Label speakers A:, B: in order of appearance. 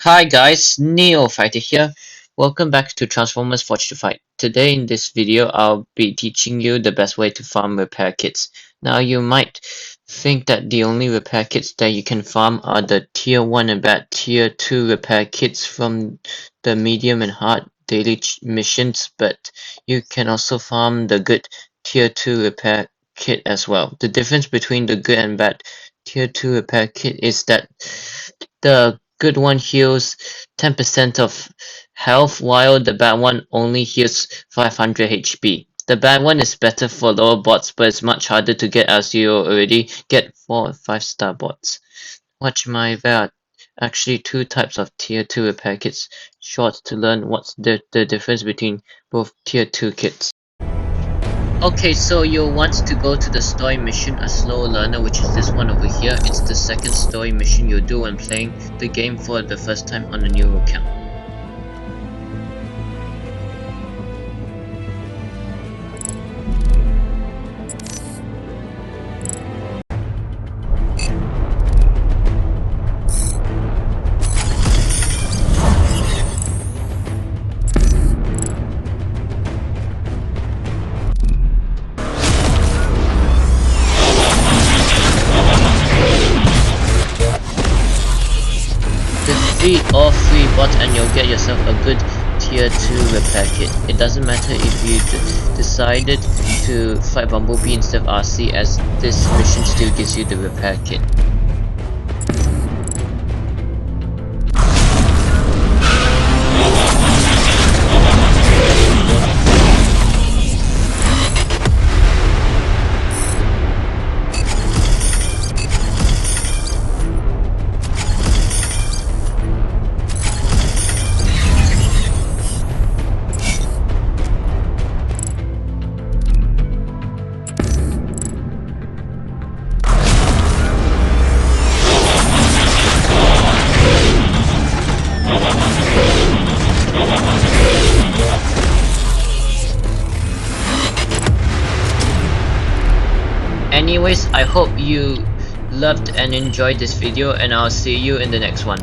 A: Hi guys, Neofighter here. Welcome back to Transformers Forged to Fight. Today in this video, I'll be teaching you the best way to farm repair kits. Now you might think that the only repair kits that you can farm are the tier 1 and bad tier 2 repair kits from the medium and hard daily missions, but you can also farm the good tier 2 repair kit as well. The difference between the good and bad tier 2 repair kit is that the good one heals 10% of health, while the bad one only heals 500 HP. The bad one is better for lower bots, but it's much harder to get as you already get 4 or 5 star bots. Watch my there are actually two types of tier 2 repair kits. Short to learn what's the difference between both tier 2 kits. Okay, so you'll want to go to the story mission, a slow learner, which is this one over here. It's the second story mission you'll do when playing the game for the first time on a new account. Defeat all 3 bots and you'll get yourself a good tier 2 repair kit. It doesn't matter if you decided to fight Bumblebee instead of RC, as this mission still gives you the repair kit. Anyways, I hope you loved and enjoyed this video, and I'll see you in the next one.